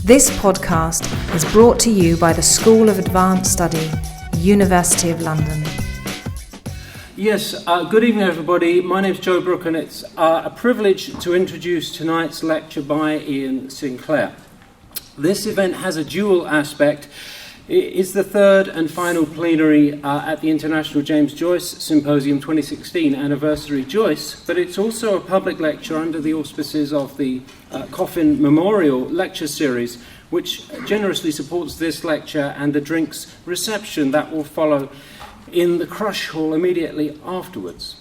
This podcast is brought to you by the School of Advanced Study, University of London. Yes, good evening everybody. My name is Joe Brooke and it's a privilege to introduce tonight's lecture by Iain Sinclair. This event has a dual aspect. It is the third and final plenary at the International James Joyce Symposium 2016, Anniversary Joyce, but it's also a public lecture under the auspices of the Coffin Memorial Lecture Series, which generously supports this lecture and the drinks reception that will follow in the Crush Hall immediately afterwards.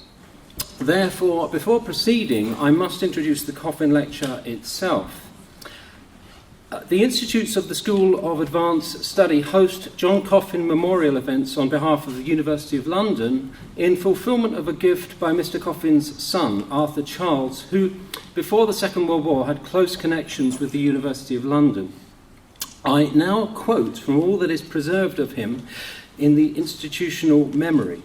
Therefore, before proceeding, I must introduce the Coffin lecture itself. The Institutes of the School of Advanced Study host John Coffin Memorial events on behalf of the University of London in fulfilment of a gift by Mr. Coffin's son, Arthur Charles, who, before the Second World War, had close connections with the University of London. I now quote from all that is preserved of him in the institutional memory.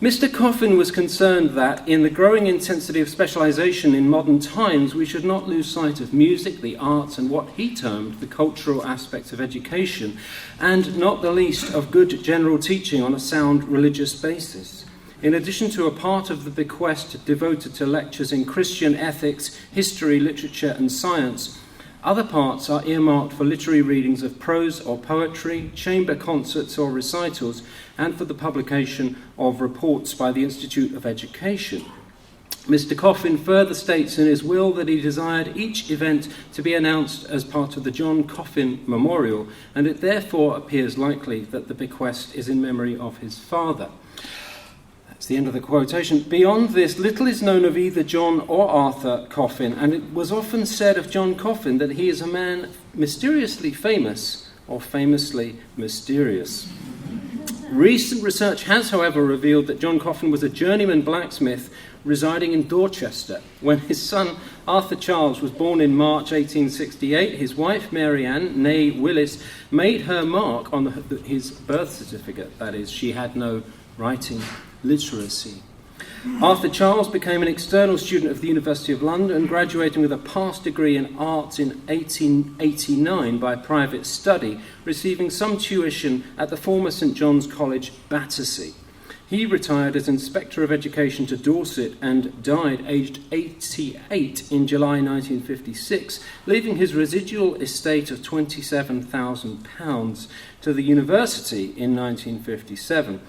Mr. Coffin was concerned that, in the growing intensity of specialisation in modern times, we should not lose sight of music, the arts, and what he termed the cultural aspects of education, and not the least of good general teaching on a sound religious basis. In addition to a part of the bequest devoted to lectures in Christian ethics, history, literature, and science, other parts are earmarked for literary readings of prose or poetry, chamber concerts or recitals, and for the publication of reports by the Institute of Education. Mr. Coffin further states in his will that he desired each event to be announced as part of the John Coffin Memorial, and it therefore appears likely that the bequest is in memory of his father. That's the end of the quotation. Beyond this, little is known of either John or Arthur Coffin, and it was often said of John Coffin that he is a man mysteriously famous or famously mysterious. Recent research has, however, revealed that John Coffin was a journeyman blacksmith residing in Dorchester. When his son, Arthur Charles, was born in March 1868, his wife, Mary Ann, née Willis, made her mark on his birth certificate. That is, she had no writing literacy. Arthur Charles became an external student of the University of London, graduating with a pass degree in arts in 1889 by private study, receiving some tuition at the former St John's College, Battersea. He retired as Inspector of Education to Dorset and died aged 88 in July 1956, leaving his residual estate of £27,000 to the university in 1957.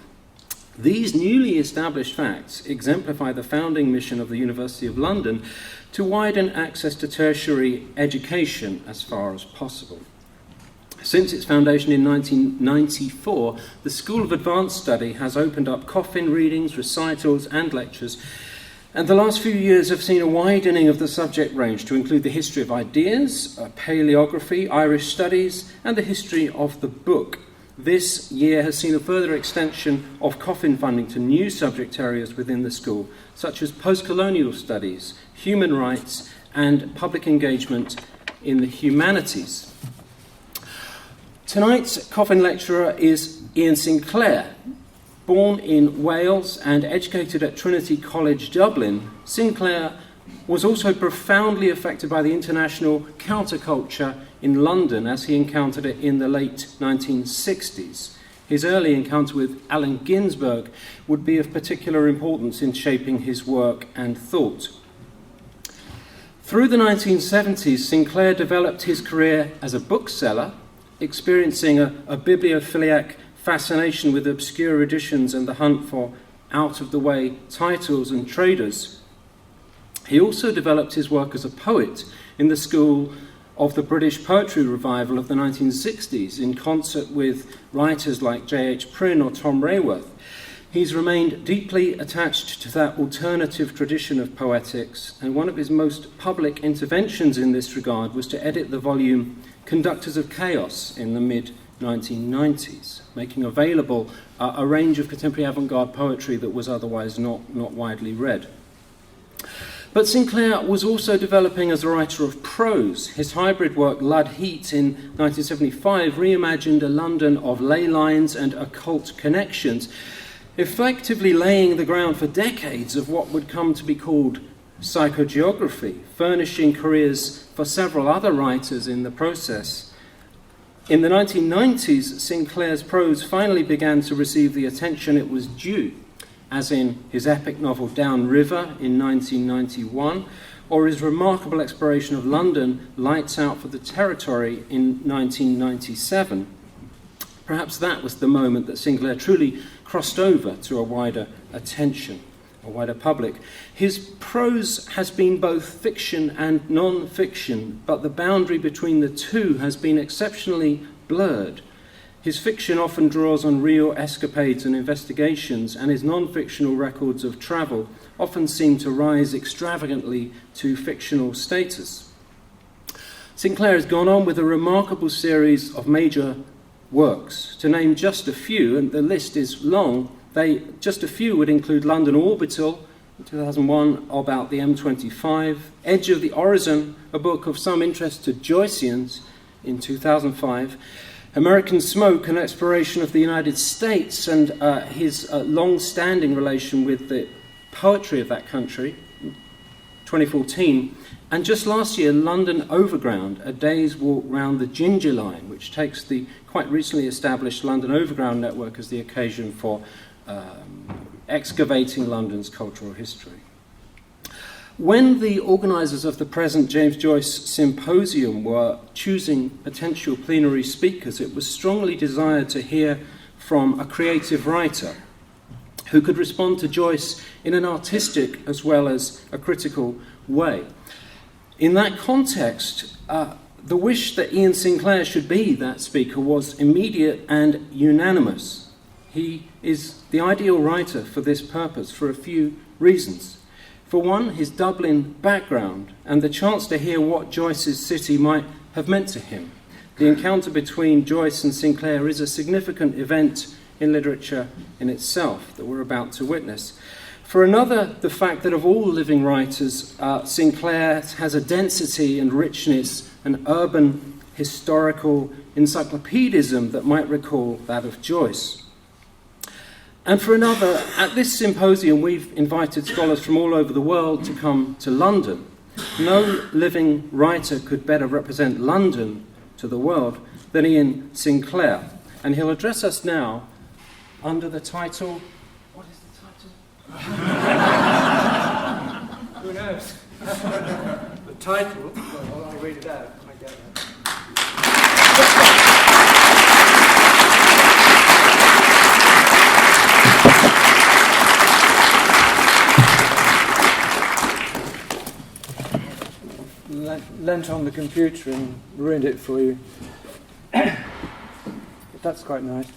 These newly established facts exemplify the founding mission of the University of London to widen access to tertiary education as far as possible. Since its foundation in 1994, the School of Advanced Study has opened up Coffin readings, recitals, and lectures, and the last few years have seen a widening of the subject range to include the history of ideas, paleography, Irish studies, and the history of the book. This year has seen a further extension of Coffin funding to new subject areas within the school, such as post-colonial studies, human rights, and public engagement in the humanities. Tonight's Coffin lecturer is Iain Sinclair. Born in Wales and educated at Trinity College, Dublin, Sinclair was also profoundly affected by the international counterculture in London as he encountered it in the late 1960s. His early encounter with Allen Ginsberg would be of particular importance in shaping his work and thought. Through the 1970s, Sinclair developed his career as a bookseller, experiencing a bibliophiliac fascination with obscure editions and the hunt for out-of-the-way titles and traders. He also developed his work as a poet in the school of the British poetry revival of the 1960s, in concert with writers like J.H. Prynne or Tom Rayworth. He's remained deeply attached to that alternative tradition of poetics, and one of his most public interventions in this regard was to edit the volume Conductors of Chaos in the mid-1990s, making available a range of contemporary avant-garde poetry that was otherwise not widely read. But Sinclair was also developing as a writer of prose. His hybrid work, Lud Heat, in 1975, reimagined a London of ley lines and occult connections, effectively laying the ground for decades of what would come to be called psychogeography, furnishing careers for several other writers in the process. In the 1990s, Sinclair's prose finally began to receive the attention it was due, as in his epic novel Downriver in 1991, or his remarkable exploration of London, Lights Out for the Territory, in 1997. Perhaps that was the moment that Sinclair truly crossed over to a wider attention, a wider public. His prose has been both fiction and non-fiction, but the boundary between the two has been exceptionally blurred. His fiction often draws on real escapades and investigations, and his non-fictional records of travel often seem to rise extravagantly to fictional status. Sinclair has gone on with a remarkable series of major works. To name just a few, and the list is long, just a few would include London Orbital, in 2001, about the M25, Edge of the Horizon, a book of some interest to Joyceans, in 2005, American Smoke, an exploration of the United States and his long-standing relation with the poetry of that country, 2014, and just last year, London Overground, a day's walk round the Ginger Line, which takes the quite recently established London Overground network as the occasion for excavating London's cultural history. When the organisers of the present James Joyce Symposium were choosing potential plenary speakers, it was strongly desired to hear from a creative writer who could respond to Joyce in an artistic as well as a critical way. In that context, the wish that Iain Sinclair should be that speaker was immediate and unanimous. He is the ideal writer for this purpose for a few reasons. For one, his Dublin background and the chance to hear what Joyce's city might have meant to him. The encounter between Joyce and Sinclair is a significant event in literature in itself that we're about to witness. For another, the fact that of all living writers, Sinclair has a density and richness, an urban historical encyclopedism that might recall that of Joyce. And for another, at this symposium, we've invited scholars from all over the world to come to London. No living writer could better represent London to the world than Iain Sinclair. And he'll address us now under the title... What is the title? Who knows? The title, well, I'll read it out. I get that. Lent on the computer and ruined it for you. But that's quite nice.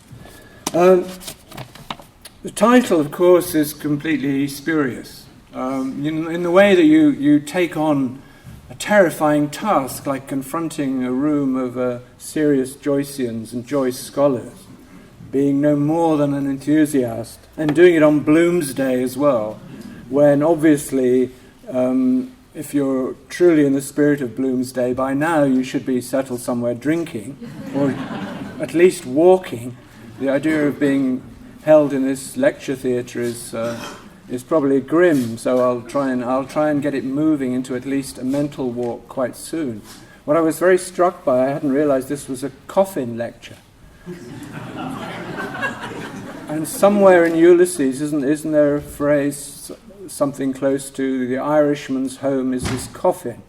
The title, of course, is completely spurious. In the way that you take on a terrifying task, like confronting a room of serious Joyceans and Joyce scholars, being no more than an enthusiast, and doing it on Bloomsday as well, when obviously... if you're truly in the spirit of Bloomsday, by now you should be settled somewhere drinking, or at least walking. The idea of being held in this lecture theatre is probably grim, so I'll try and get it moving into at least a mental walk quite soon. What I was very struck by, I hadn't realised this was a Coffin lecture. And somewhere in Ulysses, isn't there a phrase, something close to the Irishman's home is his coffin?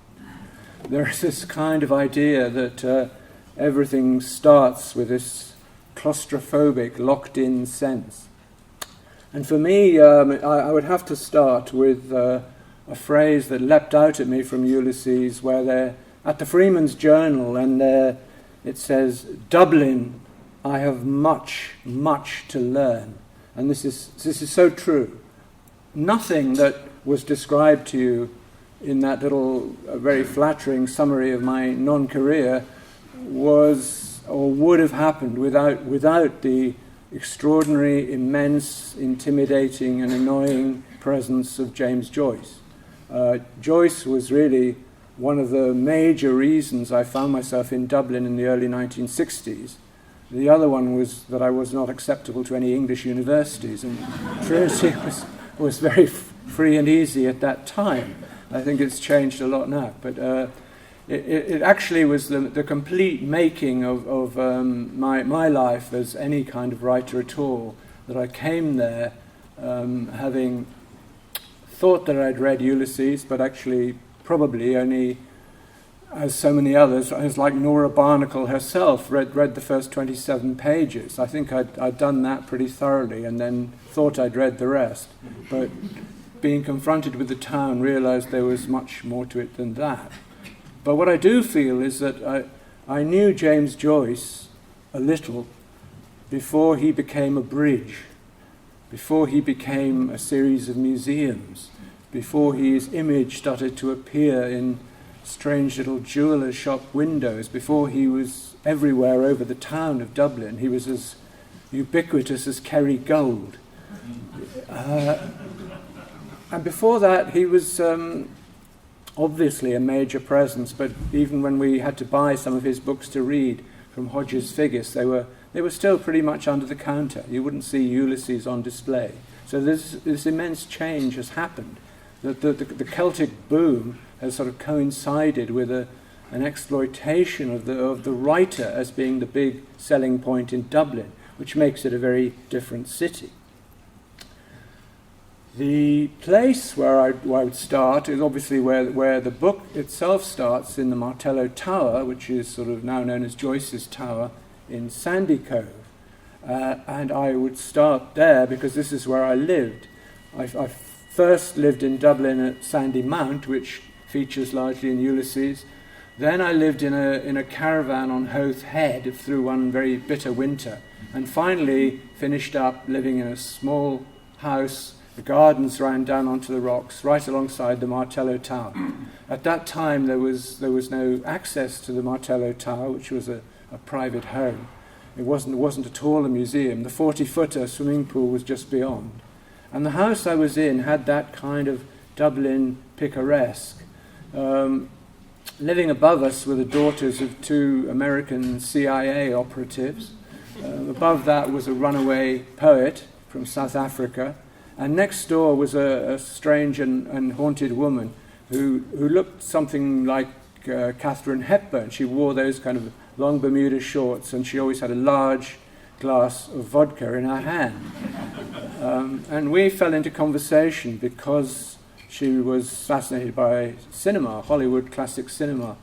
There is this kind of idea that everything starts with this claustrophobic, locked-in sense. And for me, I would have to start with a phrase that leapt out at me from Ulysses, where they're at the Freeman's Journal, and it says, "Dublin, I have much, much to learn." And this is so true. Nothing that was described to you in that little very flattering summary of my non-career was or would have happened without the extraordinary, immense, intimidating and annoying presence of James Joyce. Joyce was really one of the major reasons I found myself in Dublin in the early 1960s. The other one was that I was not acceptable to any English universities, and Trinity was very free and easy at that time. I think it's changed a lot now. But it actually was the complete making of my life as any kind of writer at all, that I came there having thought that I'd read Ulysses, but actually probably only, as so many others, as like Nora Barnacle herself, read the first 27 pages. I think I'd done that pretty thoroughly and then thought I'd read the rest. But being confronted with the town, realised there was much more to it than that. But what I do feel is that I knew James Joyce a little before he became a bridge, before he became a series of museums, before his image started to appear in strange little jeweller shop windows, before he was everywhere over the town of Dublin. He was as ubiquitous as Kerry Gold. And before that, he was obviously a major presence, but even when we had to buy some of his books to read from Hodges Figgis, they were still pretty much under the counter. You wouldn't see Ulysses on display. So this immense change has happened. The Celtic boom has sort of coincided with an exploitation of the writer as being the big selling point in Dublin, which makes it a very different city. The place where I would start is obviously where the book itself starts, in the Martello Tower, which is sort of now known as Joyce's Tower in Sandy Cove. And I would start there because this is where I lived. I first lived in Dublin at Sandy Mount, which features largely in Ulysses. Then I lived in a caravan on Howth Head through one very bitter winter, and finally finished up living in a small house. The gardens ran down onto the rocks right alongside the Martello Tower. At that time there was no access to the Martello Tower, which was a private home. It wasn't at all a museum. The 40-footer swimming pool was just beyond. And the house I was in had that kind of Dublin picaresque. Living above us were the daughters of two American CIA operatives. Above that was a runaway poet from South Africa. And next door was a strange and haunted woman who looked something like Katharine Hepburn. She wore those kind of long Bermuda shorts, and she always had a large glass of vodka in her hand. And we fell into conversation because she was fascinated by cinema, Hollywood classic cinema.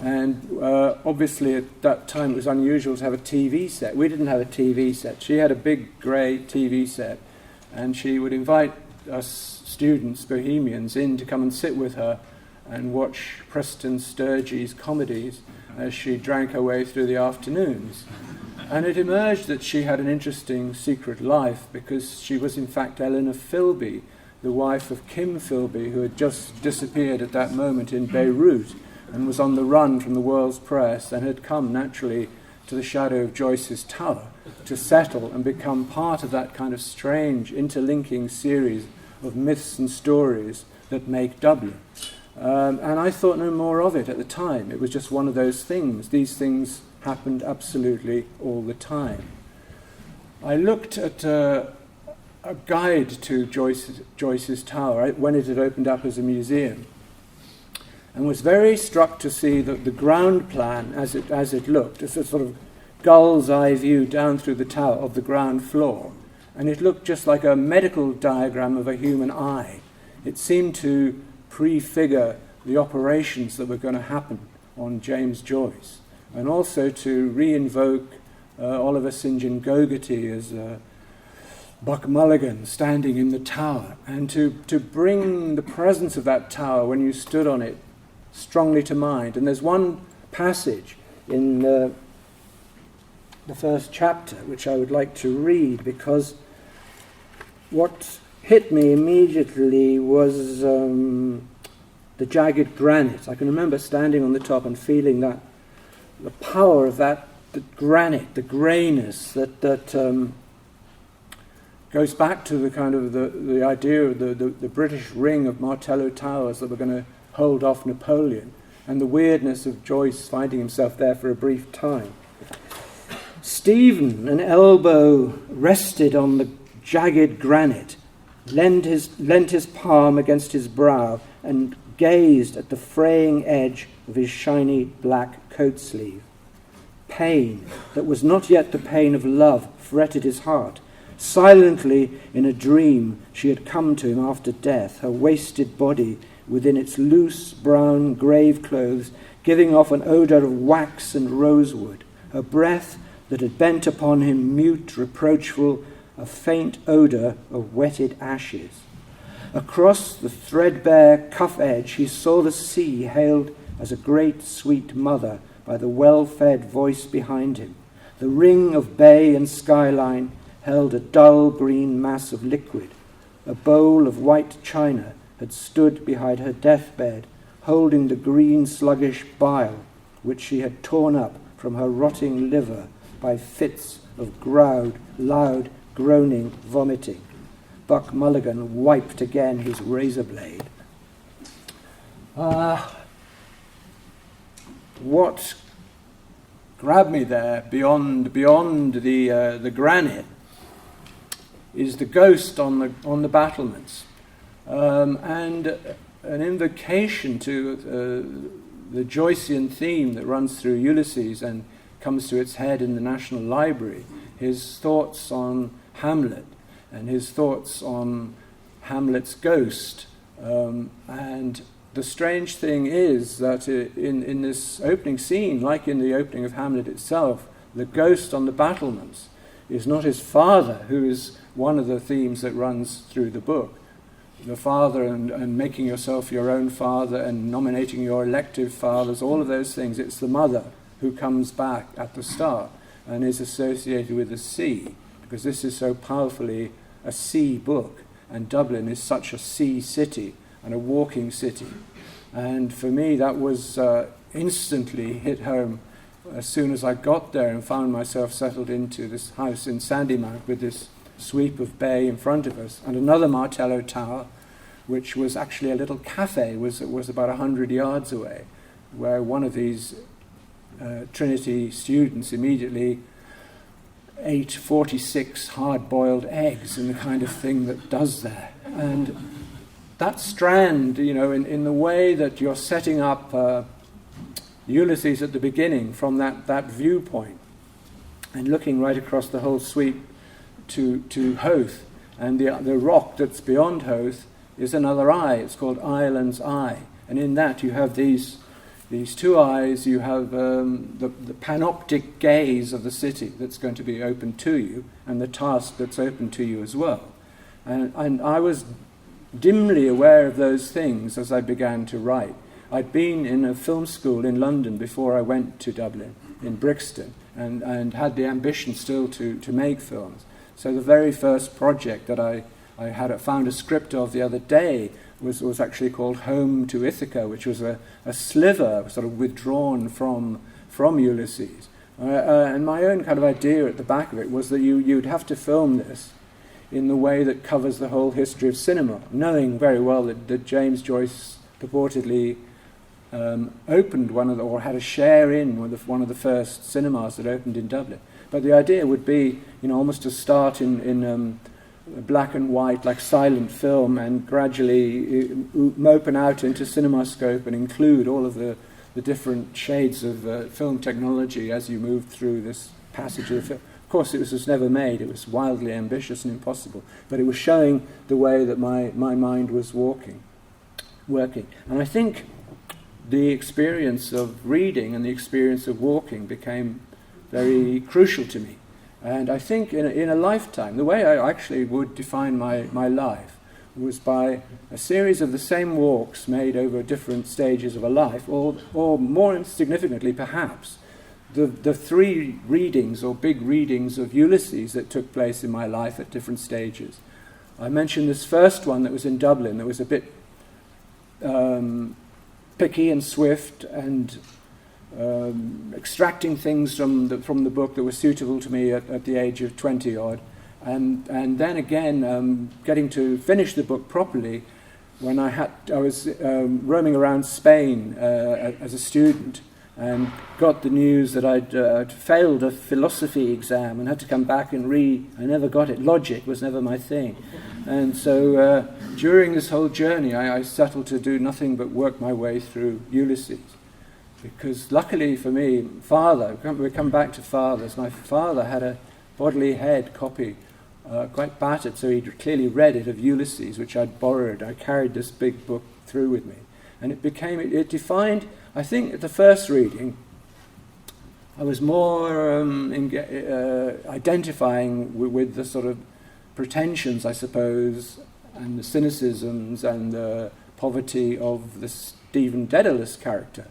And obviously at that time it was unusual to have a TV set. We didn't have a TV set. She had a big grey TV set. And she would invite us students, bohemians, in to come and sit with her and watch Preston Sturgey's comedies as she drank her way through the afternoons. And it emerged that she had an interesting secret life, because she was in fact Eleanor Philby, the wife of Kim Philby, who had just disappeared at that moment in Beirut and was on the run from the world's press, and had come naturally to the shadow of Joyce's Tower to settle and become part of that kind of strange interlinking series of myths and stories that make Dublin. And I thought no more of it at the time. It was just one of those things. These things happened absolutely all the time. I looked at a guide to Joyce's Tower when it had opened up as a museum, and was very struck to see that the ground plan as it looked, as a sort of gull's eye view down through the tower of the ground floor, and it looked just like a medical diagram of a human eye. It seemed to prefigure the operations that were going to happen on James Joyce, and also to re-invoke Oliver St. John Gogarty as Buck Mulligan standing in the tower, and to bring the presence of that tower when you stood on it strongly to mind. And there's one passage in the first chapter which I would like to read, because what hit me immediately was the jagged granite. I can remember standing on the top and feeling that the power of that, the granite, the greyness that goes back to the kind of the idea of the British ring of Martello Towers that were going to hold off Napoleon, and the weirdness of Joyce finding himself there for a brief time. Stephen, an elbow rested on the jagged granite, leant his palm against his brow, and gazed at the fraying edge of his shiny black coat sleeve. Pain that was not yet the pain of love fretted his heart. Silently, in a dream, she had come to him after death, her wasted body within its loose brown grave clothes, giving off an odour of wax and rosewood, her breath that had bent upon him mute, reproachful, a faint odour of wetted ashes. Across the threadbare cuff edge he saw the sea hailed as a great sweet mother by the well-fed voice behind him. The ring of bay and skyline held a dull green mass of liquid. A bowl of white china had stood behind her deathbed, holding the green sluggish bile which she had torn up from her rotting liver by fits of loud, groaning vomiting. Buck Mulligan wiped again his razor blade. What grabbed me there beyond the granite is the ghost on the battlements, and an invocation to the Joycean theme that runs through Ulysses and comes to its head in the National Library. His thoughts on Hamlet and his thoughts on Hamlet's ghost. And the strange thing is that in this opening scene, like in the opening of Hamlet itself, the ghost on the battlements is not his father, who is one of the themes that runs through the book. The father and making yourself your own father and nominating your elective fathers, all of those things. It's the mother who comes back at the start and is associated with the sea, because this is so powerfully a sea book, and Dublin is such a sea city and a walking city. And for me, that was instantly hit home as soon as I got there and found myself settled into this house in Sandymount with this sweep of bay in front of us, and another Martello Tower, which was actually a little cafe, was about 100 yards away, where one of these Trinity students immediately ate 46 hard-boiled eggs and the kind of thing that does there. And that strand, in the way that you're setting up Ulysses at the beginning from that viewpoint and looking right across the whole sweep to Howth, and the rock that's beyond Howth is another eye. It's called Ireland's Eye, and in that you have these two eyes. You have the panoptic gaze of the city that's going to be open to you, and the task that's open to you as well. And I was dimly aware of those things as I began to write. I'd been in a film school in London before I went to Dublin, in Brixton, and had the ambition still to make films. So the very first project that I found a script of the other day was actually called Home to Ithaca, which was a sliver sort of withdrawn from Ulysses. And my own kind of idea at the back of it was that you'd have to film this in the way that covers the whole history of cinema, knowing very well that James Joyce purportedly opened or had a share in one of the first cinemas that opened in Dublin. But the idea would be, almost to start in black and white, like silent film, and gradually open out into CinemaScope and include all of the different shades of film technology as you move through this passage of the film. Of course, it was never made. It was wildly ambitious and impossible. But it was showing the way that my mind was working. And I think the experience of reading and the experience of walking became very crucial to me. And I think in a lifetime, the way I actually would define my life was by a series of the same walks made over different stages of a life, or more significantly perhaps, the three readings or big readings of Ulysses that took place in my life at different stages. I mentioned this first one that was in Dublin, that was a bit picky and swift and extracting things from the book that were suitable to me at the age of 20 odd, and then again getting to finish the book properly when I was roaming around Spain as a student, and got the news that I'd failed a philosophy exam and had to come back and read. I never got it. Logic was never my thing. And so during this whole journey, I settled to do nothing but work my way through Ulysses. Because luckily for me, we come back to fathers. My father had a Bodley Head copy, quite battered, so he'd clearly read it, of Ulysses, which I'd borrowed. I carried this big book through with me. And it defined, I think at the first reading, I was more identifying with the sort of pretensions, I suppose, and the cynicisms and the poverty of the Stephen Dedalus character.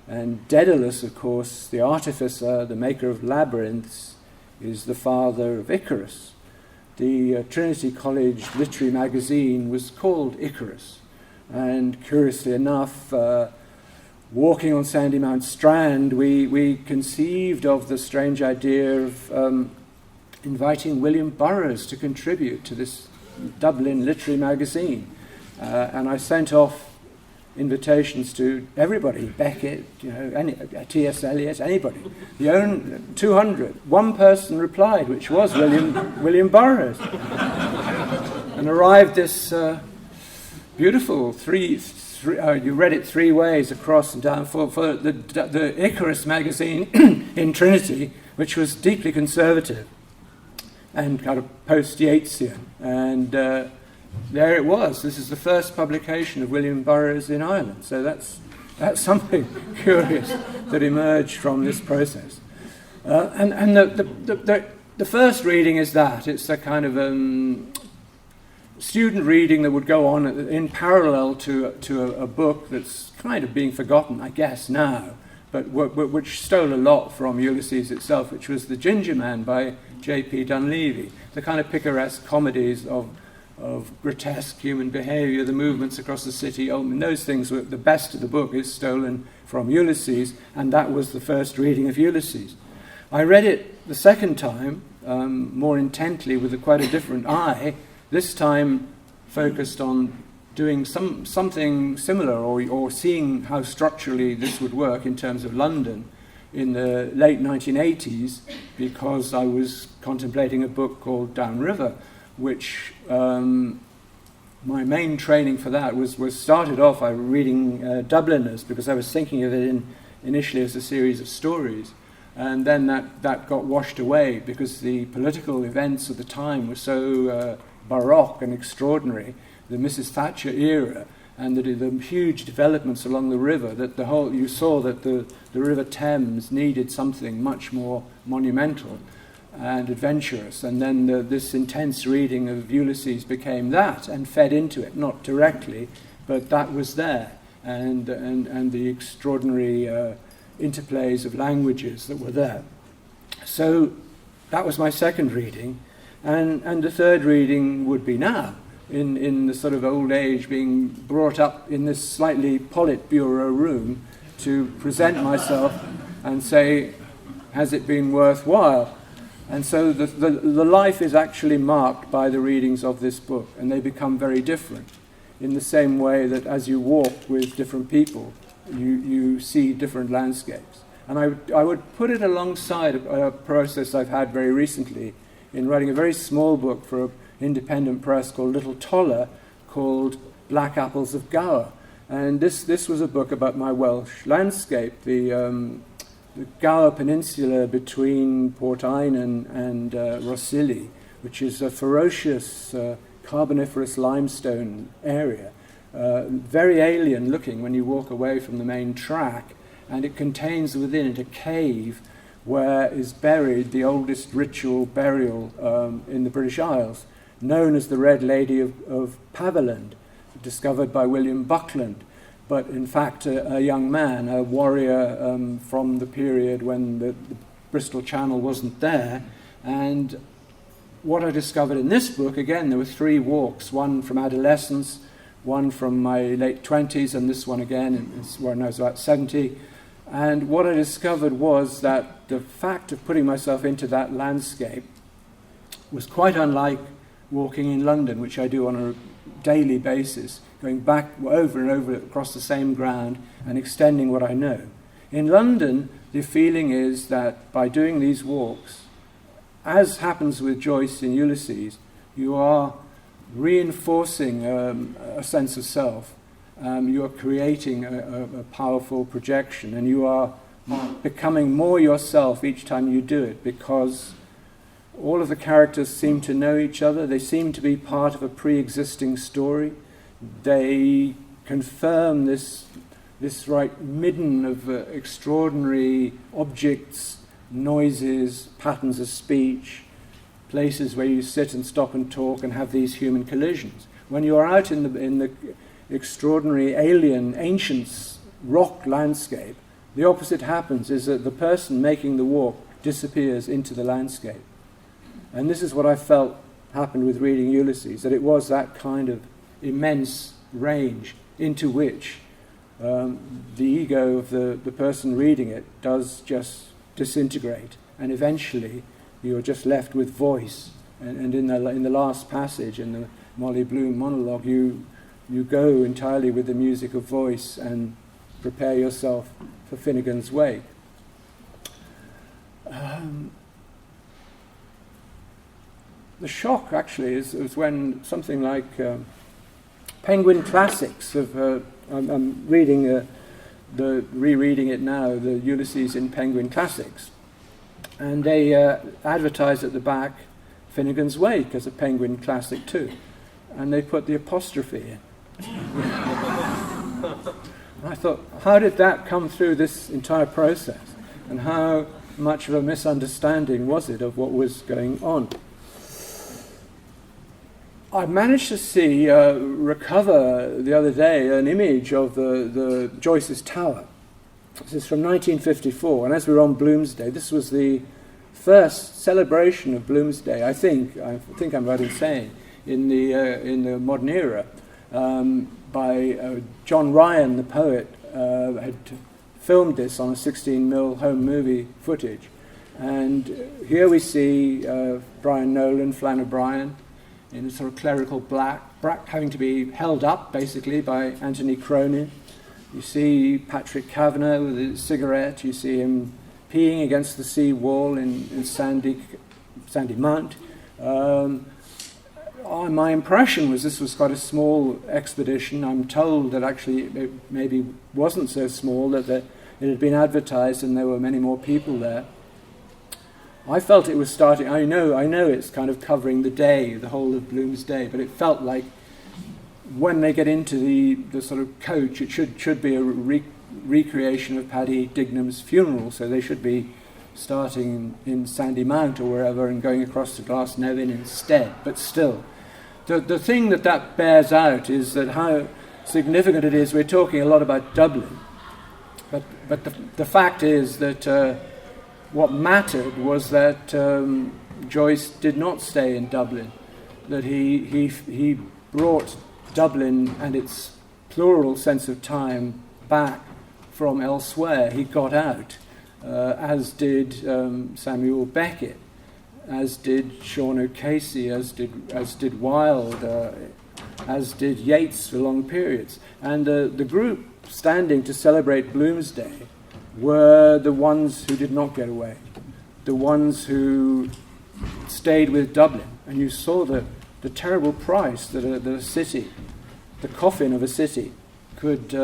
And Dedalus, of course, the artificer, the maker of labyrinths, is the father of Icarus. The Trinity College literary magazine was called Icarus. And curiously enough, walking on Sandymount Strand, we conceived of the strange idea of inviting William Burroughs to contribute to this Dublin literary magazine. And I sent off invitations to everybody, Beckett, T.S. Eliot, anybody. 200. One person replied, which was William Burroughs. And arrived this beautiful you read it 3 ways across and down for the Icarus magazine in Trinity, which was deeply conservative and kind of post-Yeatsian. And there it was. This is the first publication of William Burroughs in Ireland. So that's something curious that emerged from this process. And the first reading is that. It's a kind of student reading that would go on in parallel to a book that's kind of being forgotten, I guess, now, but which stole a lot from Ulysses itself, which was The Ginger Man by J.P. Dunleavy, the kind of picaresque comedies of grotesque human behaviour, the movements across the city. Those things were the best of the book is stolen from Ulysses, and that was the first reading of Ulysses. I read it the second time, more intently, with quite a different eye, this time focused on doing something similar or seeing how structurally this would work in terms of London in the late 1980s, because I was contemplating a book called Downriver, which my main training for that was started off by reading Dubliners, because I was thinking of it initially as a series of stories. And then that got washed away because the political events of the time were so baroque and extraordinary, the Mrs. Thatcher era, and the huge developments along the river, that you saw that the River Thames needed something much more monumental and adventurous. And then this intense reading of Ulysses became that and fed into it, not directly, but that was there, and the extraordinary interplays of languages that were there. So that was my second reading. And the third reading would be now, in the sort of old age, being brought up in this slightly Politburo room to present myself and say, has it been worthwhile? And so the life is actually marked by the readings of this book, and they become very different, in the same way that as you walk with different people, you see different landscapes. And I would put it alongside a process I've had very recently in writing a very small book for an independent press called Little Toller, called Black Apples of Gower. And this was a book about my Welsh landscape, the Gower Peninsula between Porthain and Rhossili, which is a ferocious carboniferous limestone area, very alien looking when you walk away from the main track, and it contains within it a cave where is buried the oldest ritual burial in the British Isles, known as the Red Lady of Paviland, discovered by William Buckland, but in fact a young man, a warrior from the period when the Bristol Channel wasn't there. And what I discovered in this book, again, there were 3 walks, one from adolescence, one from my late 20s, and this one again when I was about 70. And what I discovered was that the fact of putting myself into that landscape was quite unlike walking in London, which I do on a daily basis, going back over and over across the same ground and extending what I know. In London, the feeling is that by doing these walks, as happens with Joyce in Ulysses, you are reinforcing a sense of self. You are creating a powerful projection, and you are becoming more yourself each time you do it, because all of the characters seem to know each other. They seem to be part of a pre-existing story. They confirm this right midden of extraordinary objects, noises, patterns of speech, places where you sit and stop and talk and have these human collisions. When you are out in the extraordinary alien, ancient rock landscape, the opposite happens, is that the person making the walk disappears into the landscape. And this is what I felt happened with reading Ulysses, that it was that kind of immense range into which the ego of the person reading it does just disintegrate, and eventually you're just left with voice. And in the last passage, in the Molly Bloom monologue, you go entirely with the music of voice and prepare yourself for Finnegan's Wake. The shock, actually, is when something like Penguin Classics of I'm reading rereading it now, the Ulysses in Penguin Classics, and they advertise at the back Finnegan's Wake as a Penguin Classic too, and they put the apostrophe in. I thought, how did that come through this entire process, and how much of a misunderstanding was it of what was going on? I managed to see, recover the other day, an image of the Joyce's Tower. This is from 1954, and as we were on Bloomsday, this was the first celebration of Bloomsday, I think I'm right in saying, in the modern era, by John Ryan, the poet, had filmed this on a 16mm home movie footage. And here we see Brian Nolan, Flann O'Brien, in a sort of clerical black having to be held up, basically, by Anthony Cronin. You see Patrick Kavanagh with a cigarette. You see him peeing against the sea wall in Sandy Mount. My impression was this was quite a small expedition. I'm told that actually it maybe wasn't so small, that it had been advertised and there were many more people there. I felt it was starting. I know it's kind of covering the day, the whole of Bloomsday, but it felt like when they get into the sort of coach, it should be a recreation of Paddy Dignam's funeral. So they should be starting in Sandy Mount or wherever and going across to Glasnevin instead. But still, the thing that bears out is that how significant it is. We're talking a lot about Dublin, but the fact is that. What mattered was that Joyce did not stay in Dublin, that he brought Dublin and its plural sense of time back from elsewhere. He got out, as did Samuel Beckett, as did Sean O'Casey, as did Wilde, as did Yeats for long periods. And the group standing to celebrate Bloomsday were the ones who did not get away, the ones who stayed with Dublin. And you saw the terrible price that a city, the coffin of a city, could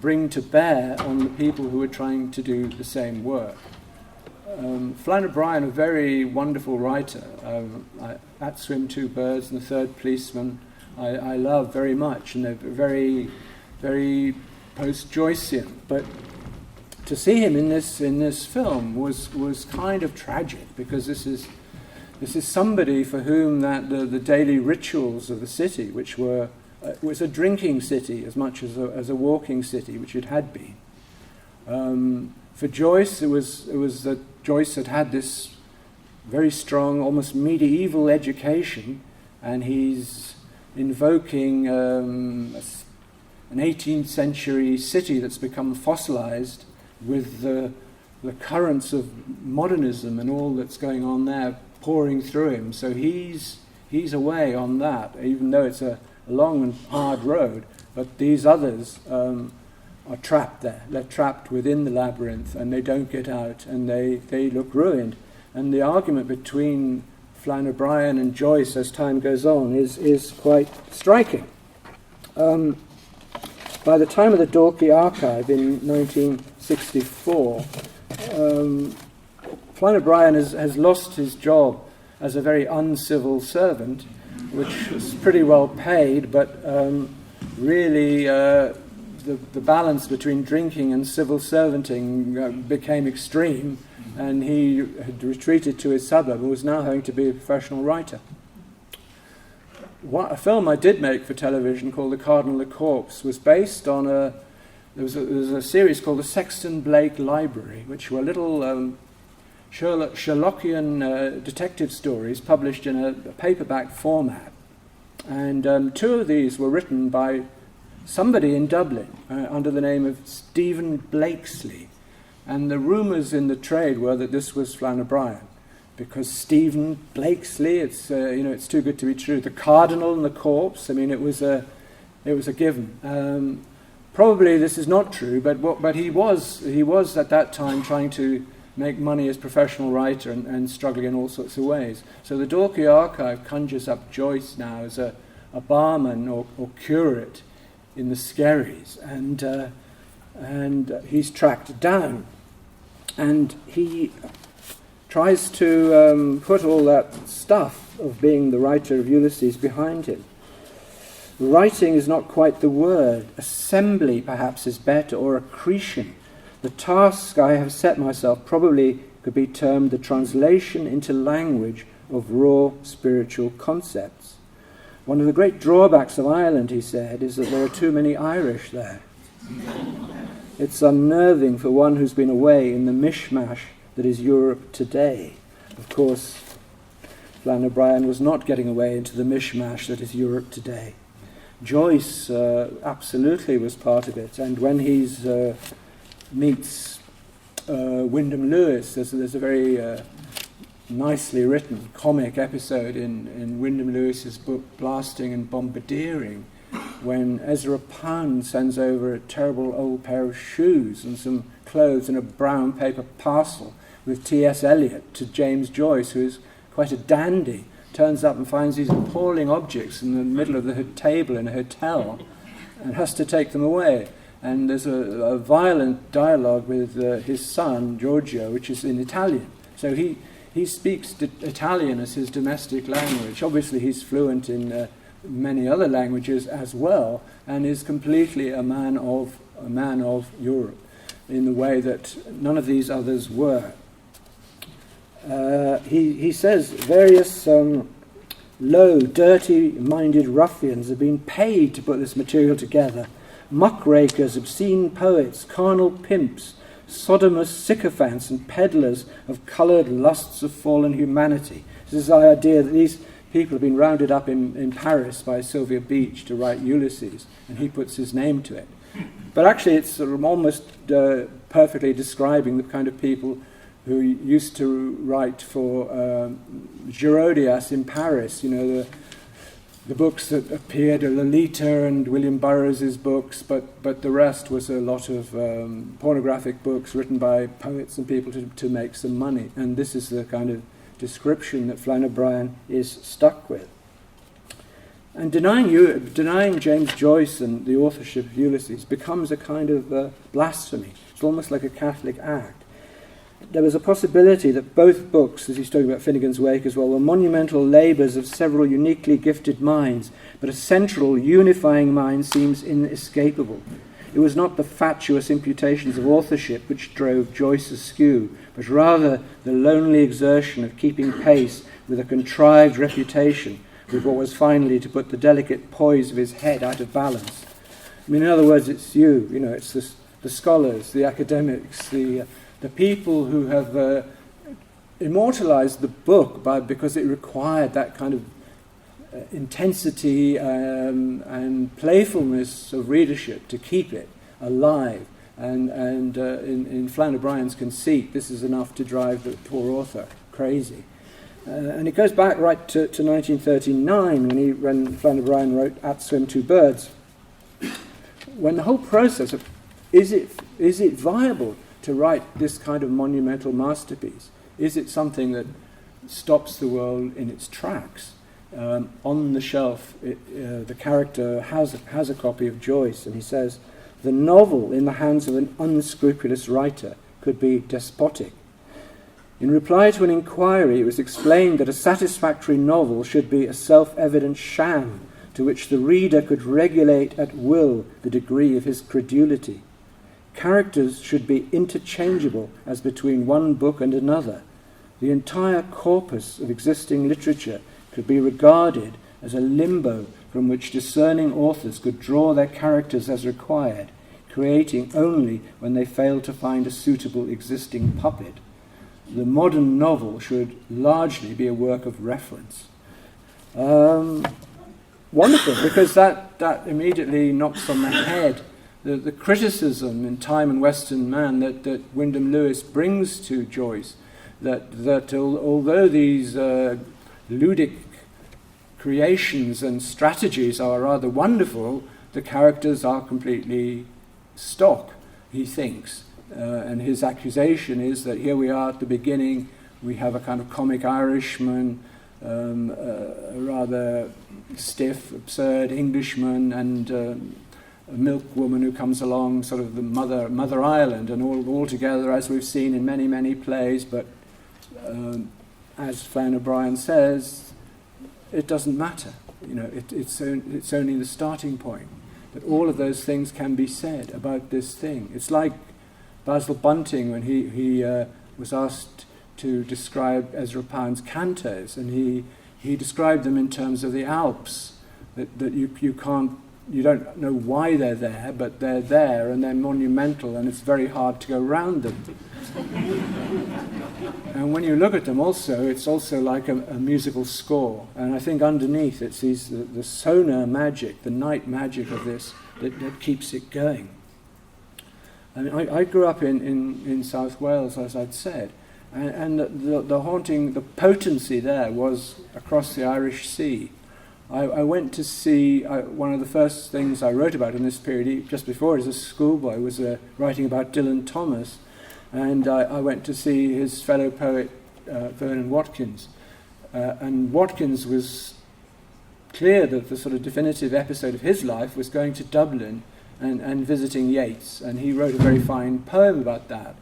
bring to bear on the people who were trying to do the same work. Flann O'Brien, a very wonderful writer, At Swim Two Birds and The Third Policeman, I love very much, and they're very, very post-Joycean. But to see him in this film was kind of tragic, because this is somebody for whom that the daily rituals of the city, which was a drinking city as much as a walking city, which it had been. For Joyce, it was that Joyce had this very strong, almost medieval education, and he's invoking an 18th century city that's become fossilized with the currents of modernism and all that's going on there pouring through him. So he's away on that, even though it's a long and hard road. But these others are trapped there. They're trapped within the labyrinth and they don't get out, and they look ruined. And the argument between Flann O'Brien and Joyce as time goes on is quite striking. By the time of the Dorky Archive in 1964, Flann O'Brien has lost his job as a very uncivil servant, which was pretty well paid, but really the balance between drinking and civil servanting became extreme, and he had retreated to his suburb and was now having to be a professional writer. A film I did make for television called The Cardinal and the Corpse was based on there was a series called The Sexton Blake Library, which were little Sherlockian detective stories published in a paperback format. And two of these were written by somebody in Dublin under the name of Stephen Blakesley. And the rumours in the trade were that this was Flann O'Brien, because Stephen Blakesley, it's too good to be true. The Cardinal and the Corpse, it was a given. Probably this is not true, but he was at that time trying to make money as a professional writer and struggling in all sorts of ways. So the Dorky Archive conjures up Joyce now as a barman or curate in the Skerries, and he's tracked down, and he tries to put all that stuff of being the writer of Ulysses behind him. Writing is not quite the word. Assembly, perhaps, is better, or accretion. The task I have set myself probably could be termed the translation into language of raw spiritual concepts. One of the great drawbacks of Ireland, he said, is that there are too many Irish there. It's unnerving for one who's been away in the mishmash that is Europe today. Of course, Flann O'Brien was not getting away into the mishmash that is Europe today. Joyce absolutely was part of it, and when he meets Wyndham Lewis, there's a very nicely written comic episode in Wyndham Lewis's book Blasting and Bombardiering, when Ezra Pound sends over a terrible old pair of shoes and some clothes in a brown paper parcel with T.S. Eliot to James Joyce, who is quite a dandy, turns up and finds these appalling objects in the middle of the table in a hotel and has to take them away. And there's a violent dialogue with his son, Giorgio, which is in Italian. So he speaks Italian as his domestic language. Obviously he's fluent in many other languages as well, and is completely a man of Europe in the way that none of these others were. He says various low, dirty-minded ruffians have been paid to put this material together. Muckrakers, obscene poets, carnal pimps, sodomous sycophants and peddlers of coloured lusts of fallen humanity. This is the idea that these people have been rounded up in Paris by Sylvia Beach to write Ulysses, and he puts his name to it. But actually it's sort of almost perfectly describing the kind of people who used to write for Girodias in Paris, the books that appeared, Lolita and William Burroughs' books, but the rest was a lot of pornographic books written by poets and people to make some money. And this is the kind of description that Flann O'Brien is stuck with. And denying James Joyce and the authorship of Ulysses becomes a kind of blasphemy. It's almost like a Catholic act. There was a possibility that both books, as he's talking about Finnegan's Wake as well, were monumental labours of several uniquely gifted minds, but a central, unifying mind seems inescapable. It was not the fatuous imputations of authorship which drove Joyce askew, but rather the lonely exertion of keeping pace with a contrived reputation, with what was finally to put the delicate poise of his head out of balance. In other words, it's it's the scholars, the academics, the people who have immortalized the book because it required that kind of intensity and playfulness of readership to keep it alive. And in Flann O'Brien's conceit, this is enough to drive the poor author crazy. And it goes back right to 1939 when Flann O'Brien wrote At Swim Two Birds, when the whole process of is it viable to write this kind of monumental masterpiece? Is it something that stops the world in its tracks? On the shelf, the character has a copy of Joyce, and he says, "The novel in the hands of an unscrupulous writer could be despotic." In reply to an inquiry, it was explained that a satisfactory novel should be a self-evident sham to which the reader could regulate at will the degree of his credulity. Characters should be interchangeable as between one book and another. The entire corpus of existing literature could be regarded as a limbo from which discerning authors could draw their characters as required, creating only when they failed to find a suitable existing puppet. The modern novel should largely be a work of reference. Wonderful, because that immediately knocks on the head the criticism in Time and Western Man that Wyndham Lewis brings to Joyce, that although these ludic creations and strategies are rather wonderful, the characters are completely stock, he thinks. And his accusation is that here we are at the beginning, we have a kind of comic Irishman, a rather stiff, absurd Englishman, and a milkwoman who comes along, sort of the Mother Ireland, and all together, as we've seen in many, many plays, but as Flann O'Brien says, it doesn't matter. You know, it's only the starting point. That all of those things can be said about this thing. It's like Basil Bunting when he was asked to describe Ezra Pound's cantos, and he described them in terms of the Alps. That you don't know why they're there, but they're there and they're monumental, and it's very hard to go round them. And when you look at them also, it's also like a musical score. And I think underneath it's the sonar magic, the night magic of this that keeps it going. I mean, I grew up in South Wales, as I'd said, and the haunting, the potency there was across the Irish Sea. I went to see, one of the first things I wrote about in this period, just before as a schoolboy, was writing about Dylan Thomas. And I went to see his fellow poet, Vernon Watkins. And Watkins was clear that the sort of definitive episode of his life was going to Dublin and visiting Yeats. And he wrote a very fine poem about that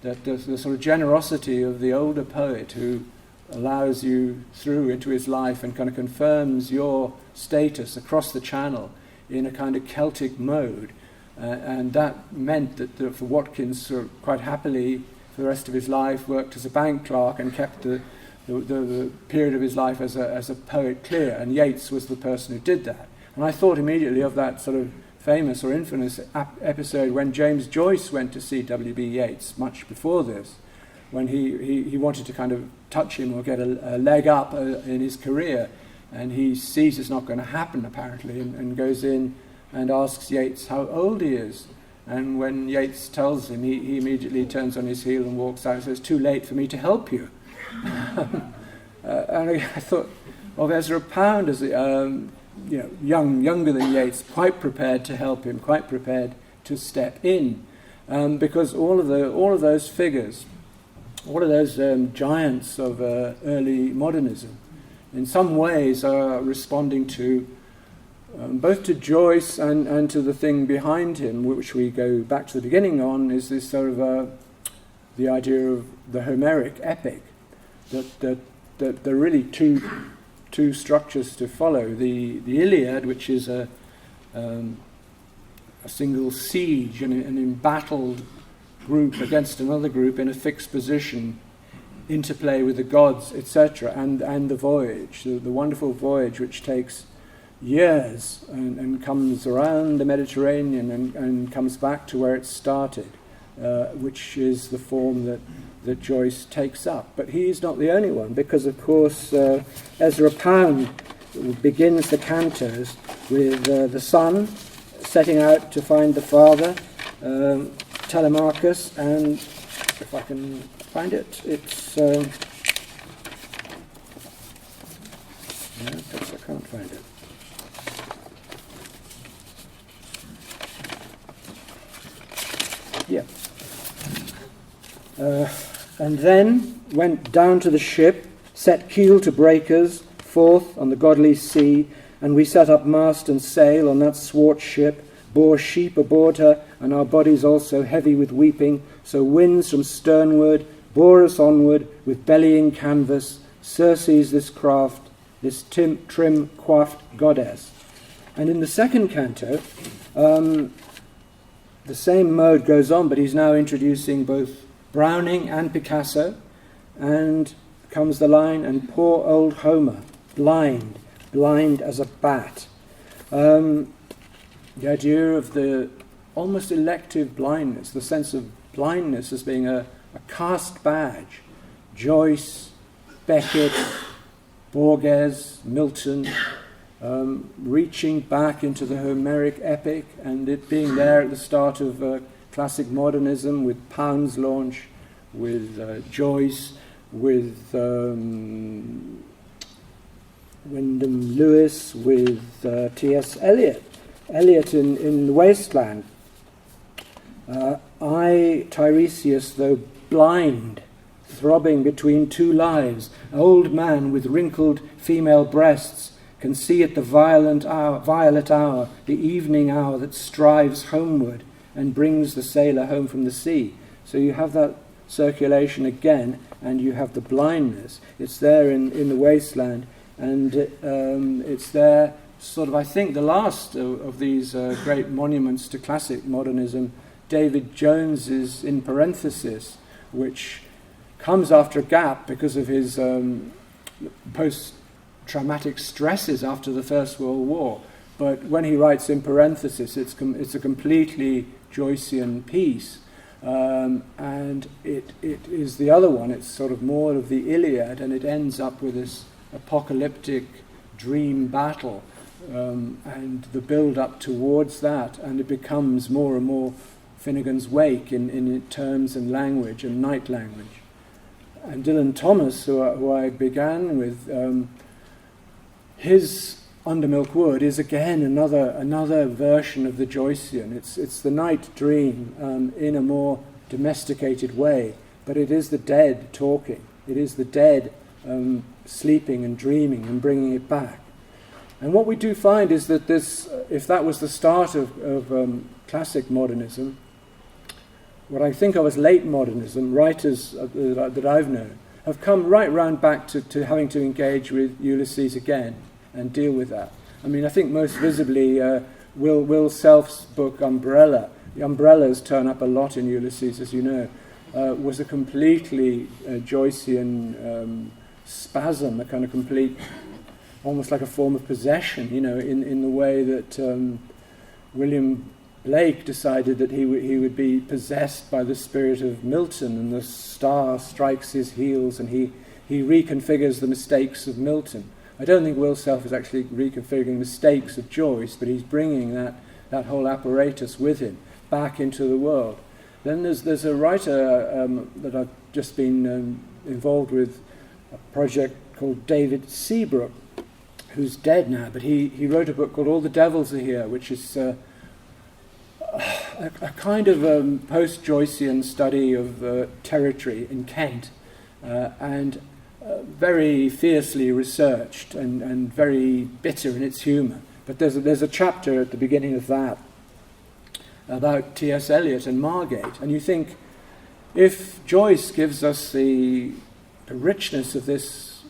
the sort of generosity of the older poet who allows you through into his life and kind of confirms your status across the channel in a kind of Celtic mode. And that meant that for Watkins sort of quite happily for the rest of his life worked as a bank clerk and kept the period of his life as a poet clear, and Yeats was the person who did that. And I thought immediately of that sort of famous or infamous episode when James Joyce went to see W.B. Yeats much before this, when he wanted to kind of touch him or get a leg up in his career, and he sees it's not going to happen apparently, and goes in and asks Yeats how old he is. And when Yeats tells him, he immediately turns on his heel and walks out and says, "Too late for me to help you." And I thought of Ezra Pound as younger than Yeats, quite prepared to help him, quite prepared to step in, because all of those figures, all of those giants of early modernism, in some ways are responding to both to Joyce and to the thing behind him, which we go back to the beginning on, is this sort of the idea of the Homeric epic, that there are really two structures to follow. The Iliad, which is a single siege, an embattled group against another group in a fixed position, interplay with the gods, etc., and the voyage, the wonderful voyage which takes years and comes around the Mediterranean and comes back to where it started, which is the form that Joyce takes up. But he's not the only one, because of course Ezra Pound begins the cantos with the son setting out to find the father, Telemachus, and if I can find it, it's perhaps I can't find it. And then went down to the ship, set keel to breakers, forth on the godly sea, and we set up mast and sail on that swart ship, bore sheep aboard her, and our bodies also heavy with weeping, so winds from sternward bore us onward with bellying canvas, Circe's this craft, this trim coiffed goddess. And in the second canto, the same mode goes on, but he's now introducing both Browning and Picasso, and comes the line, and poor old Homer, blind as a bat. The idea of the almost elective blindness, the sense of blindness as being a caste badge. Joyce, Beckett, Borges, Milton, reaching back into the Homeric epic, and it being there at the start of classic modernism with Pound's launch, with Joyce, with Wyndham Lewis, with T.S. Eliot in The Wasteland. I, Tiresias, though blind, throbbing between two lives, old man with wrinkled female breasts, can see at the violet hour, the evening hour that strives homeward and brings the sailor home from the sea. So you have that circulation again, and you have the blindness. It's there in The Wasteland, and it's there sort of, I think, the last of these great monuments to classic modernism, David Jones's In Parenthesis, which comes after a gap because of his post-traumatic stresses after the First World War. But when he writes In Parenthesis, it's a completely Joycean piece. And it is the other one. It's sort of more of the Iliad, and it ends up with this apocalyptic dream battle, and the build-up towards that, and it becomes more and more Finnegan's Wake in terms and language and night language. And Dylan Thomas, who I began with, his Under Milk Wood is again another version of the Joycean. It's the night dream in a more domesticated way, but it is the dead talking. It is the dead sleeping and dreaming and bringing it back. And what we do find is that this, if that was the start of classic modernism, what I think of as late modernism, writers that I've known, have come right round back to having to engage with Ulysses again and deal with that. I mean, I think most visibly Will Self's book Umbrella. The umbrellas turn up a lot in Ulysses, as you know, was a completely Joycean spasm, a kind of complete, almost like a form of possession, you know, in the way that William Blake decided that he would be possessed by the spirit of Milton, and the star strikes his heels and he reconfigures the mistakes of Milton. I don't think Will Self is actually reconfiguring mistakes of Joyce, but he's bringing that whole apparatus with him back into the world. Then there's a writer that I've just been involved with, a project called David Seabrook, who's dead now, but he wrote a book called All the Devils Are Here, which is a kind of post-Joycean study of territory in Kent, and very fiercely researched and very bitter in its humour. But there's a chapter at the beginning of that about T.S. Eliot and Margate, and you think, if Joyce gives us the richness of this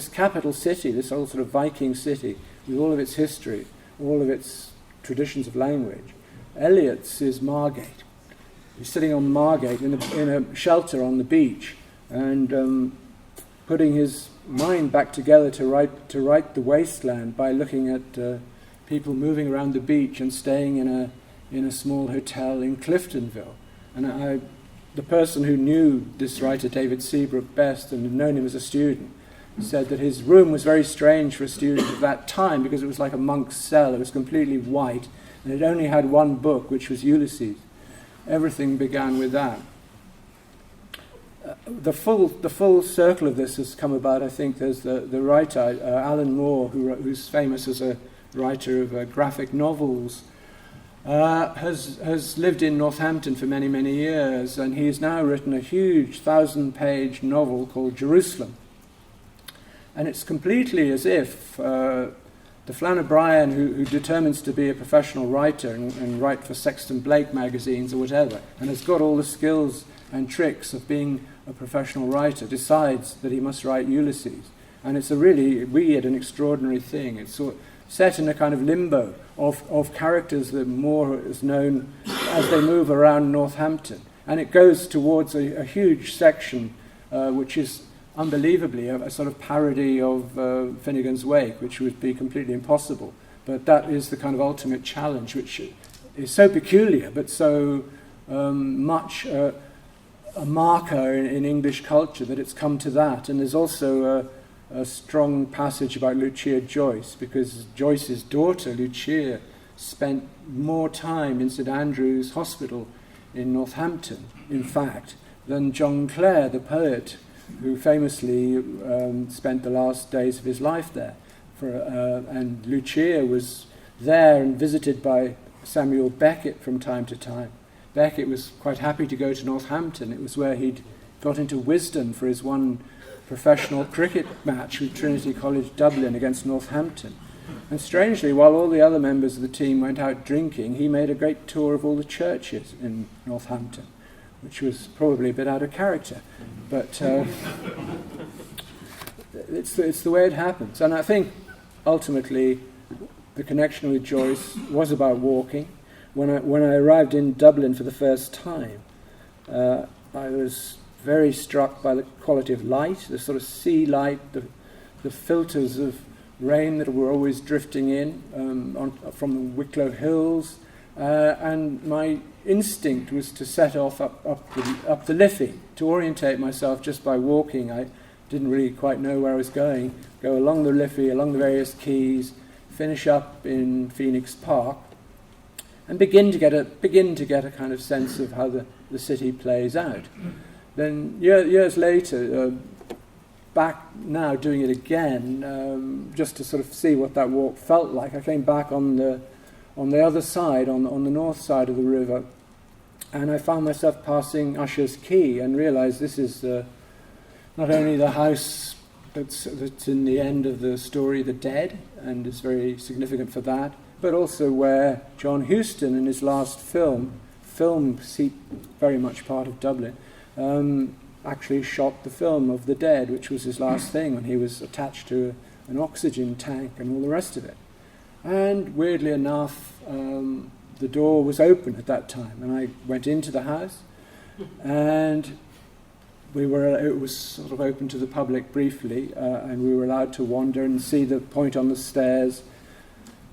capital city, this old sort of Viking city, with all of its history, all of its traditions of language, Eliot's is Margate. He's sitting on Margate in a shelter on the beach, and putting his mind back together to write The Wasteland by looking at people moving around the beach and staying in a small hotel in Cliftonville. And the person who knew this writer, David Seabrook, best and had known him as a student, said that his room was very strange for a student of that time because it was like a monk's cell. It was completely white, and it only had one book, which was Ulysses. Everything began with that. The full circle of this has come about. I think there's the writer Alan Moore, who's famous as a writer of graphic novels, has lived in Northampton for many, many years, and he's now written a huge 1,000-page novel called Jerusalem. And it's completely as if the Flann O'Brien who determines to be a professional writer and write for Sexton Blake magazines or whatever, and has got all the skills and tricks of being a professional writer, decides that he must write Ulysses. And it's a really weird and extraordinary thing. It's sort of set in a kind of limbo of characters that more is known as they move around Northampton. And it goes towards a huge section which is unbelievably a sort of parody of Finnegan's Wake, which would be completely impossible. But that is the kind of ultimate challenge, which is so peculiar, but so much a marker in English culture that it's come to that. And there's also a strong passage about Lucia Joyce, because Joyce's daughter, Lucia, spent more time in St Andrew's Hospital in Northampton, in fact, than John Clare, the poet, who famously spent the last days of his life there. And Lucia was there and visited by Samuel Beckett from time to time. Beckett was quite happy to go to Northampton. It was where he'd got into wisdom for his one professional cricket match with Trinity College Dublin against Northampton. And strangely, while all the other members of the team went out drinking, he made a great tour of all the churches in Northampton, which was probably a bit out of character. But it's the way it happens. And I think, ultimately, the connection with Joyce was about walking. When I arrived in Dublin for the first time, I was very struck by the quality of light, the sort of sea light, the filters of rain that were always drifting in from the Wicklow Hills, and my instinct was to set off up the Liffey, to orientate myself just by walking. I didn't really quite know where I was going. Go along the Liffey, along the various quays, finish up in Phoenix Park, and begin to get a kind of sense of how the city plays out. Then years later, back now doing it again, just to sort of see what that walk felt like, I came back on the other side, on the north side of the river, and I found myself passing Usher's Quay and realised this is not only the house that's in the end of the story, The Dead, and is very significant for that, but also where John Huston in his last film seat very much part of Dublin, actually shot the film of The Dead, which was his last thing when he was attached to an oxygen tank and all the rest of it. And weirdly enough, the door was open at that time, and I went into the house, and it was sort of open to the public briefly, and we were allowed to wander and see the point on the stairs,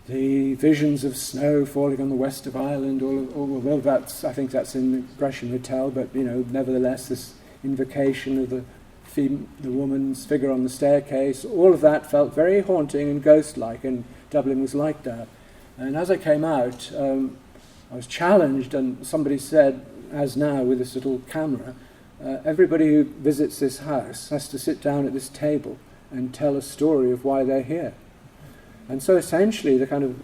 the visions of snow falling on the west of Ireland. Well, I think that's in the Gresham Hotel, but nevertheless, this invocation of the woman's figure on the staircase, all of that felt very haunting and ghost-like, and Dublin was like that. And as I came out, I was challenged, and somebody said, as now with this little camera, everybody who visits this house has to sit down at this table and tell a story of why they're here. And so essentially the kind of,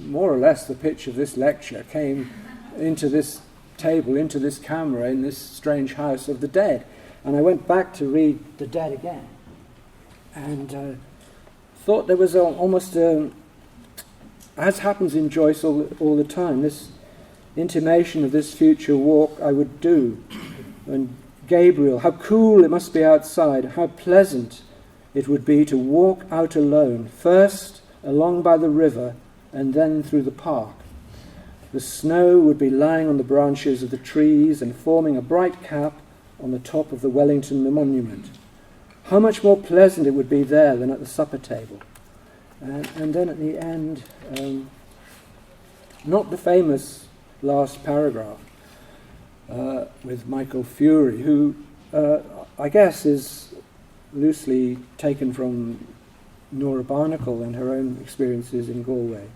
more or less, the pitch of this lecture came into this table, into this camera, in this strange house of the dead. And I went back to read The Dead again, and thought there was almost, as happens in Joyce all the time, this intimation of this future walk I would do. And Gabriel, how cool it must be outside, how pleasant it would be to walk out alone, first along by the river and then through the park. The snow would be lying on the branches of the trees and forming a bright cap on the top of the Wellington Monument. How much more pleasant it would be there than at the supper table. And then at the end, not the famous last paragraph with Michael Fury, who I guess is loosely taken from Nora Barnacle and her own experiences in Galway.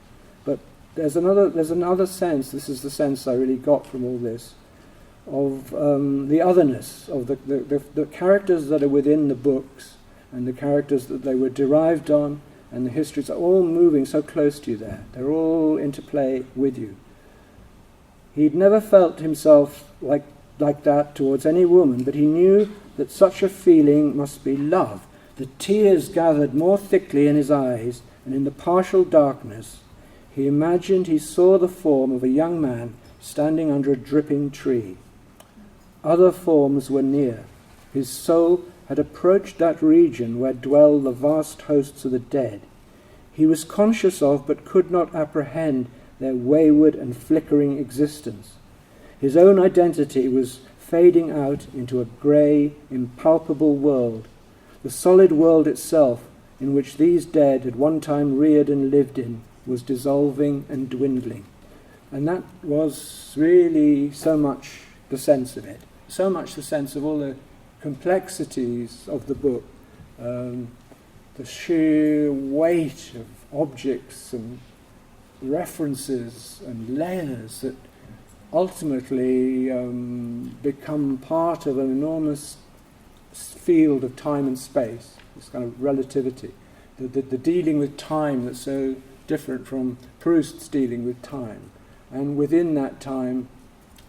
But there's another sense, this is the sense I really got from all this, of the otherness, of the characters that are within the books and the characters that they were derived on and the histories are all moving so close to you there. They're all interplay with you. He'd never felt himself like that towards any woman, but he knew that such a feeling must be love. The tears gathered more thickly in his eyes, and in the partial darkness he imagined he saw the form of a young man standing under a dripping tree. Other forms were near. His soul had approached that region where dwell the vast hosts of the dead. He was conscious of, but could not apprehend, their wayward and flickering existence. His own identity was fading out into a grey, impalpable world, the solid world itself, in which these dead had one time reared and lived in, was dissolving and dwindling. And that was really so much the sense of it, so much the sense of all the complexities of the book, the sheer weight of objects and references and layers that ultimately become part of an enormous field of time and space, this kind of relativity, the dealing with time that's so different from Proust's dealing with time. And within that time,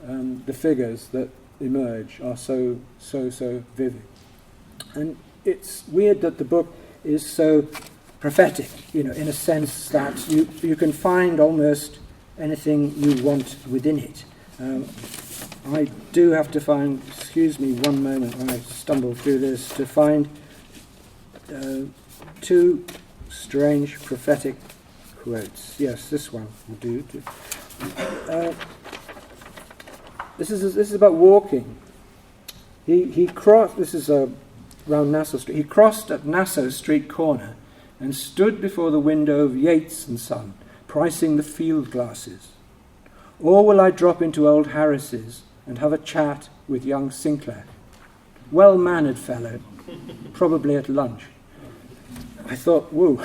the figures that emerge are so vivid. And it's weird that the book is so prophetic, in a sense that you can find almost anything you want within it. I do have to find, excuse me one moment when I stumble through this, to find two strange prophetic quotes. Yes, this one will do. This is about walking. He crossed. This is around Nassau Street. He crossed at Nassau Street corner and stood before the window of Yates and Son, pricing the field glasses. Or will I drop into old Harris's and have a chat with young Sinclair? Well-mannered fellow, probably at lunch. I thought, whoa.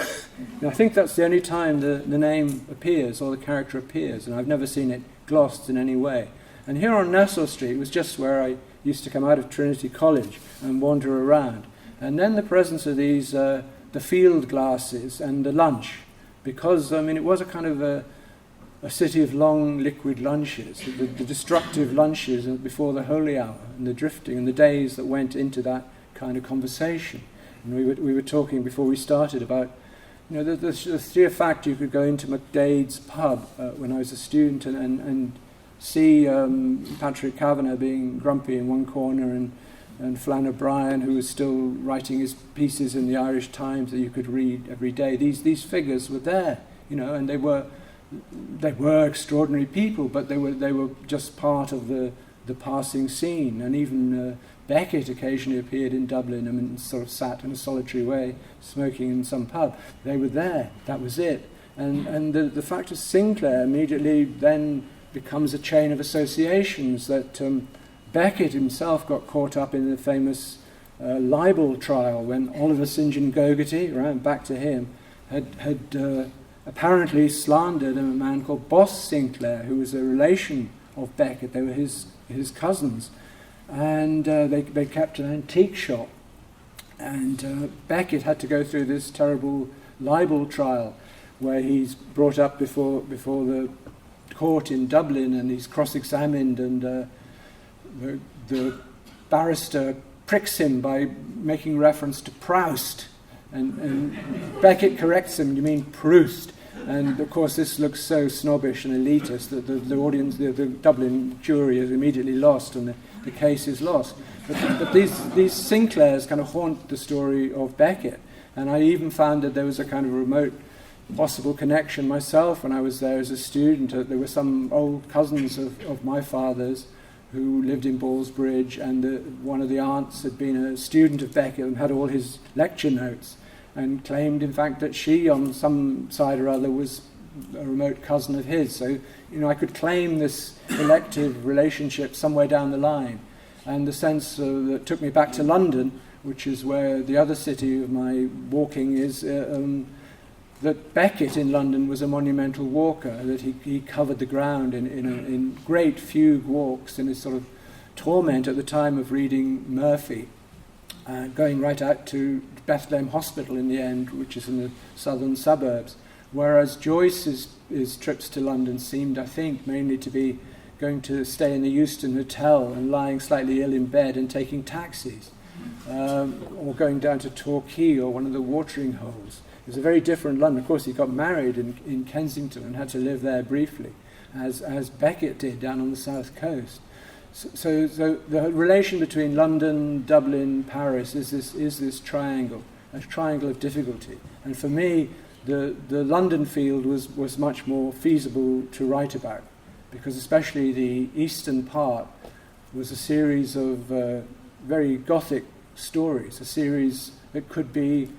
Now, I think that's the only time the name appears or the character appears, and I've never seen it glossed in any way. And here on Nassau Street was just where I used to come out of Trinity College and wander around. And then the presence of these, the field glasses and the lunch, because, it was a kind of a city of long liquid lunches, the destructive lunches before the holy hour, and the drifting, and the days that went into that kind of conversation. And we were talking before we started about, the sheer fact you could go into McDade's pub when I was a student and see Patrick Kavanagh being grumpy in one corner and Flann O'Brien, who was still writing his pieces in the Irish Times that you could read every day. These figures were there, and they were extraordinary people, but they were just part of the passing scene. And even Beckett occasionally appeared in Dublin and sort of sat in a solitary way, smoking in some pub. They were there. That was it. And the fact of Sinclair immediately then becomes a chain of associations that Beckett himself got caught up in the famous libel trial when Oliver St. John Gogarty, right, back to him, had apparently slandered a man called Boss Sinclair, who was a relation of Beckett. They were his cousins. And they kept an antique shop. And Beckett had to go through this terrible libel trial where he's brought up before the court in Dublin and he's cross-examined, and the barrister pricks him by making reference to Proust. And Beckett corrects him, you mean Proust. And of course this looks so snobbish and elitist that the audience, the Dublin jury is immediately lost and the case is lost. But these Sinclairs kind of haunt the story of Beckett. And I even found that there was a kind of remote possible connection myself when I was there as a student. There were some old cousins of my father's who lived in Ballsbridge, and one of the aunts had been a student of Beckett and had all his lecture notes, and claimed, in fact, that she, on some side or other, was a remote cousin of his. So, I could claim this elective relationship somewhere down the line. And the sense that took me back to London, which is where the other city of my walking is, that Beckett in London was a monumental walker, that he covered the ground in great fugue walks in his sort of torment at the time of reading Murphy, going right out to Bethlehem Hospital in the end, which is in the southern suburbs, whereas Joyce's trips to London seemed, I think, mainly to be going to stay in the Euston Hotel and lying slightly ill in bed and taking taxis, or going down to Torquay or one of the watering holes. It was a very different London. Of course, he got married in Kensington and had to live there briefly, as Beckett did down on the south coast. So the relation between London, Dublin, Paris is this triangle, a triangle of difficulty. And for me, the London field was much more feasible to write about, because especially the eastern part was a series of very Gothic stories, a series that could be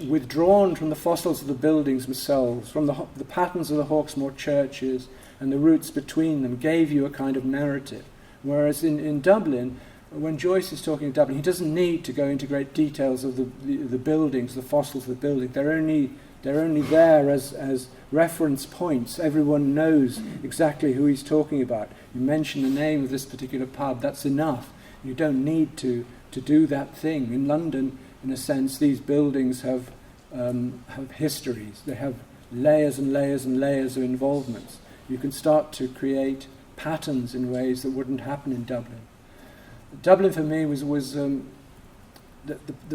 withdrawn from the fossils of the buildings themselves, from the patterns of the Hawksmoor churches and the roots between them, gave you a kind of narrative. Whereas in Dublin, when Joyce is talking of Dublin, he doesn't need to go into great details of the buildings, the fossils of the building. They're only there as reference points. Everyone knows exactly who he's talking about. You mention the name of this particular pub, that's enough. You don't need to do that thing. In London, in a sense, these buildings have histories. They have layers and layers and layers of involvements. You can start to create patterns in ways that wouldn't happen in Dublin. Dublin for me was the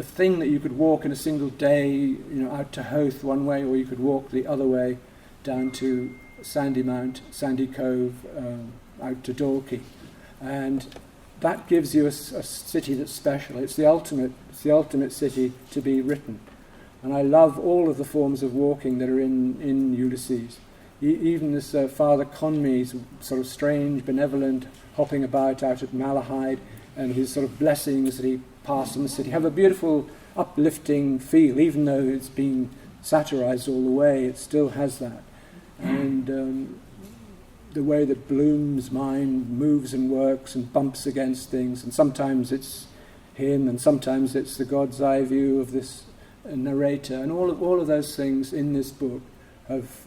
thing that you could walk in a single day, out to Howth one way, or you could walk the other way down to Sandymount, Sandy Cove, out to Dalkey, and that gives you a city that's special. It's the ultimate city to be written, and I love all of the forms of walking that are in Ulysses. Even this Father Conmy's sort of strange, benevolent hopping about out at Malahide, and his sort of blessings that he passed on the city have a beautiful, uplifting feel. Even though it's been satirized all the way, it still has that. And the way that Bloom's mind moves and works and bumps against things, and sometimes it's him, and sometimes it's the God's eye view of this narrator, and all of those things in this book have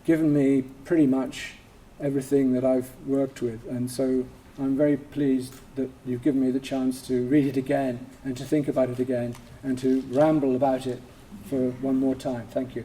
given me pretty much everything that I've worked with, and so I'm very pleased that you've given me the chance to read it again and to think about it again and to ramble about it for one more time. Thank you.